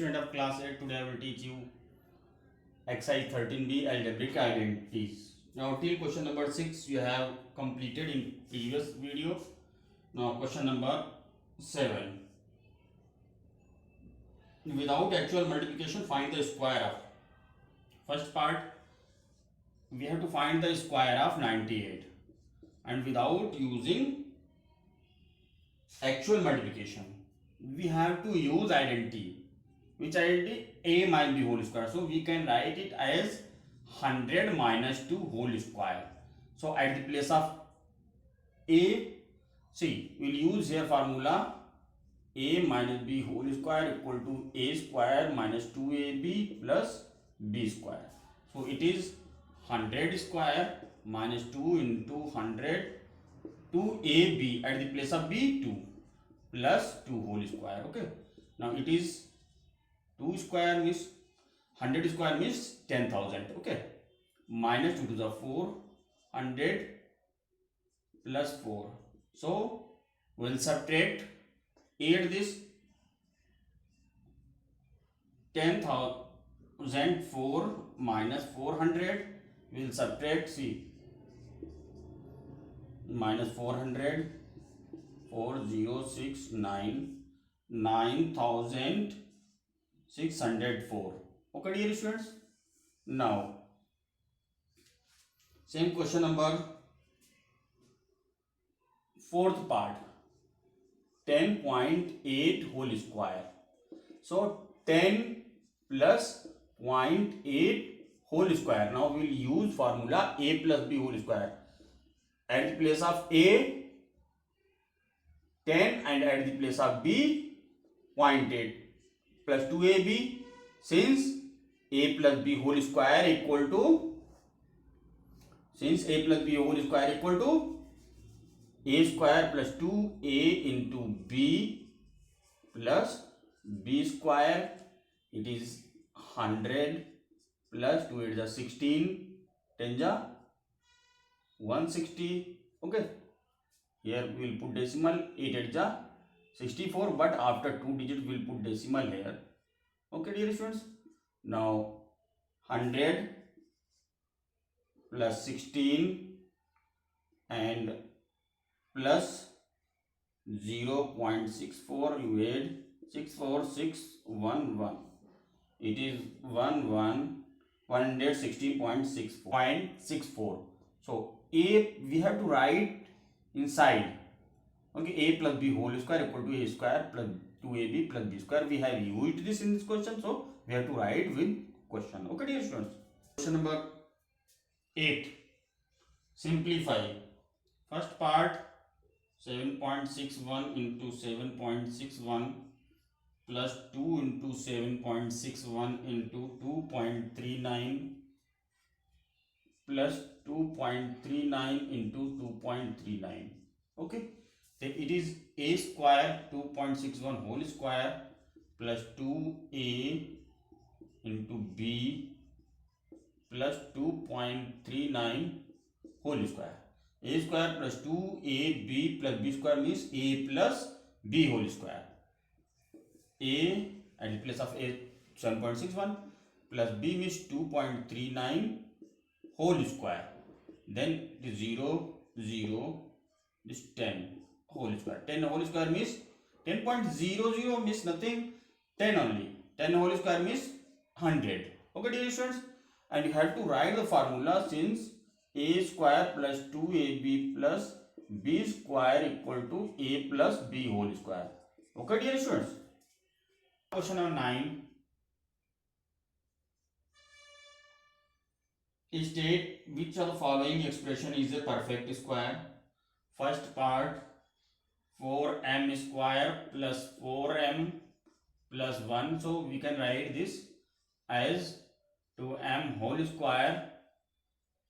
student of class 8. Today I will teach you exercise 13b algebraic identities. Now till question number 6 you have completed in previous video. Now question number 7. Without actual multiplication find the square of. First part, we have to find the square of 98, and without using actual multiplication we have to use identity. Which identity? A minus b whole square. So we can write it as 100 minus 2 whole square. So at the place of A, see, we'll use here formula A minus b whole square equal to A square minus 2ab plus b square. So it is 100 square minus 2 into 100 2ab, at the place of b 2 plus 2 whole square. Okay, now it is 2 square means 100 square means 10,000. Okay, minus 2 to the 4, 100 plus 4. So we'll subtract, add this 10,004 minus 400. We'll subtract, see, minus 400, 4069, 9,604. Okay, dear students. Now, same question number 4th part, 10.8 whole square. So 10 plus 0.8 whole square. Now we will use formula A plus B whole square. At the place of A 10 and at the place of B 0.8 plus 2ab. Since A plus B whole square equal to, A square plus 2a into b plus b square, it is 100 plus 2 8 is 16, 10 is 160. Okay, here we will put decimal, 8 8 is 64, but after 2 digits we will put decimal here. Okay, dear students. Now 100 plus 16 and plus 0.64, you add 64611, it is 160.64. So A we have to write inside. Okay, A plus B whole square equal to A square plus 2ab plus b square. We have used this in this question, so we have to write with question. Okay, dear students. Question number 8. Simplify. First part, 7.61 into 7.61 plus 2 into 7.61 into 2.39 plus 2.39 into 2.39. Okay, then it is A square 2.61 whole square plus 2a into b plus 2.39 whole square. A square plus 2ab plus b square means a plus b whole square. A at the place of A 7.61 plus b means 2.39 whole square. Then it is 0, 0, this 10 whole square. 10 whole square means 10.00 means nothing, 10 only. 10 whole square means 100. Okay, dear students. And you have to write the formula, since a square plus 2ab plus b square equal to a plus b whole square. Okay, dear students. Question number 9. State which of the following expression is a perfect square. First part, 4m square plus 4m plus 1. So we can write this as 2m whole square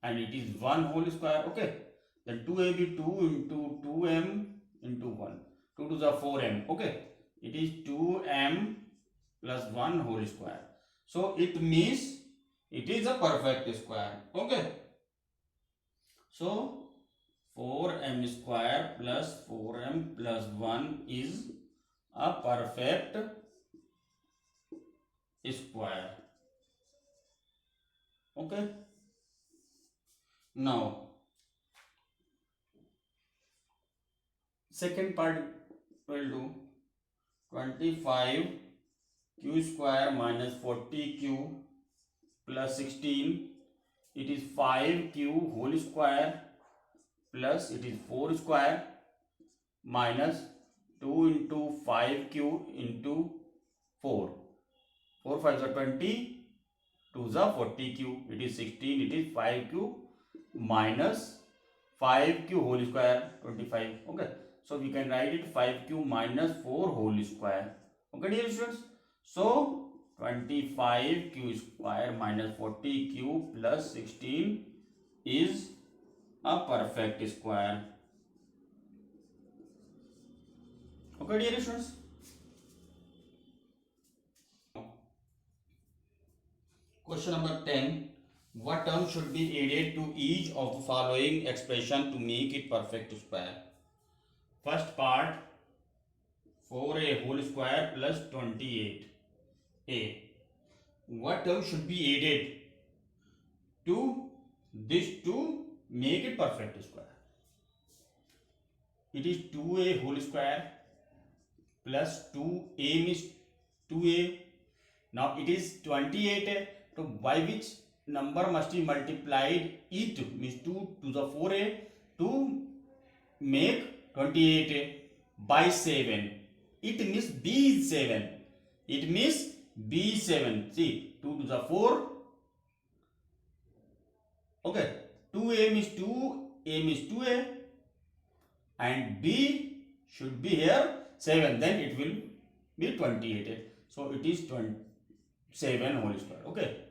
and it is 1 whole square. Okay, then 2ab 2 into 2m into 1, 2 to the 4m. Okay, it is 2m plus 1 whole square. So it means it is a perfect square. Okay, so 4m square plus 4m plus 1 is a perfect square. Okay. Now second part will do 25 q square minus 40q plus 16. It is 5q whole square plus it is 4 square minus 2 into 5q into 4. 4 5 are 20, 2 is 40q. It is 16. It is 5q minus 5q whole square 25. Okay. So we can write it 5q minus 4 whole square. Okay, dear students. So 25q square minus 40q plus 16 is a perfect square. Okay, dear students. Question number 10. What term should be added to each of the following expression to make it perfect square? First part 4a whole square plus 28a. What term should be added to this to make it perfect square? It is 2a whole square plus 2a means 2a. Now it is 28a. So by which number must be multiplied it means 2 to the 4a to make 28a by 7. It means b is 7. It means b is 7. See 2 to the 4. Okay. 2a means 2a means 2a and b should be here 7. Then it will be 28a. So it is 7 whole square. Okay.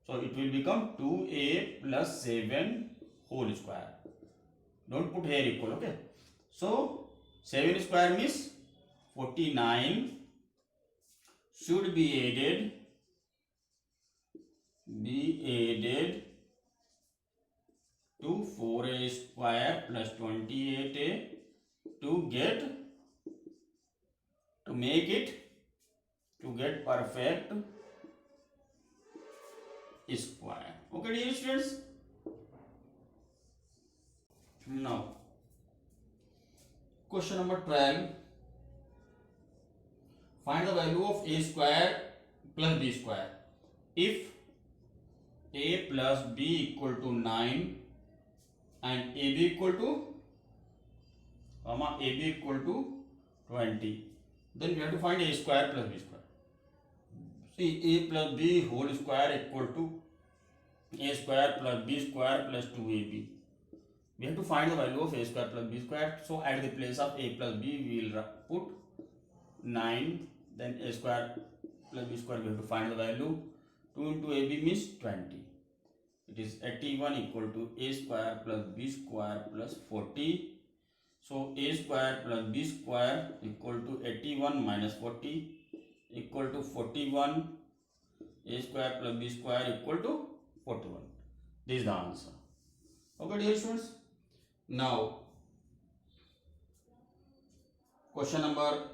So it will become 2a plus 7 whole square. Don't put here equal. Okay. So 7 square means 49 should be added to 4a square plus 28a to get perfect square. Okay, dear students. Now question number 12. Find the value of a square plus b square if a plus b equal to 9 and ab equal to 20. Then we have to find a square plus b square. See, a plus b whole square equal to a square plus b square plus 2ab. We have to find the value of a square plus b square. So at the place of a plus b we will put 9. Then a square plus b square we have to find the value. 2 into ab means 20. It is 81 equal to a square plus b square plus 40. So a square plus b square equal to 81 minus 40 equal to 41. A square plus b square equal to 41. This is the answer. Okay, dear students. Now question number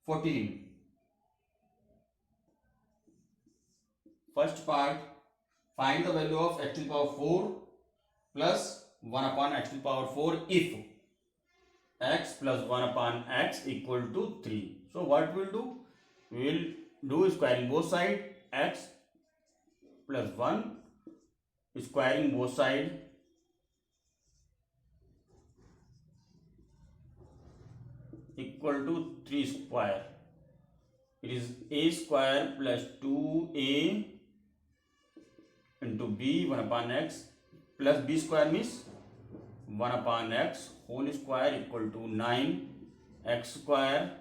14. First part, find the value of x to the power 4 plus 1 upon x to the power 4 if x plus 1 upon x equal to 3. So what we will do? We will do squaring both sides. X plus 1 squaring both sides equal to 3 square. It is a square plus 2a into b 1 upon x plus b square means 1 upon x whole square equal to 9 x square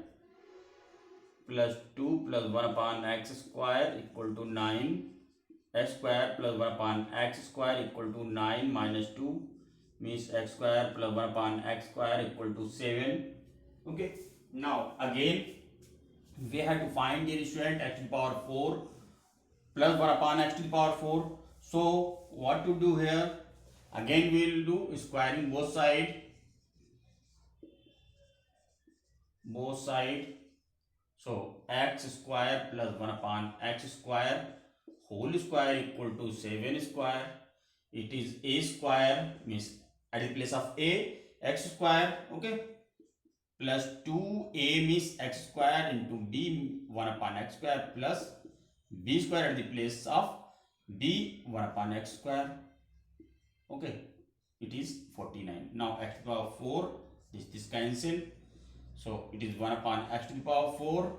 plus 2 plus 1 upon x square equal to 9 x square plus 1 upon x square equal to 9 minus 2 means x square plus 1 upon x square equal to 7. Okay. Now again we have to find the student x to the power 4 plus 1 upon x to the power 4. So what to do here? Again we will do squaring both sides. So x square plus 1 upon x square whole square equal to 7 square. It is a square, means at the place of a, x square, okay, plus 2a means x square into b 1 upon x square plus b square at the place of b 1 upon x square, okay. It is 49. Now x to the power 4, this cancel, so it is 1 upon x to the power 4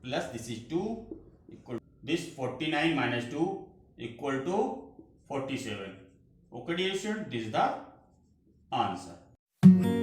plus this is 2 equal to this 49 minus 2 equal to 47. Okay dear student, this is the answer.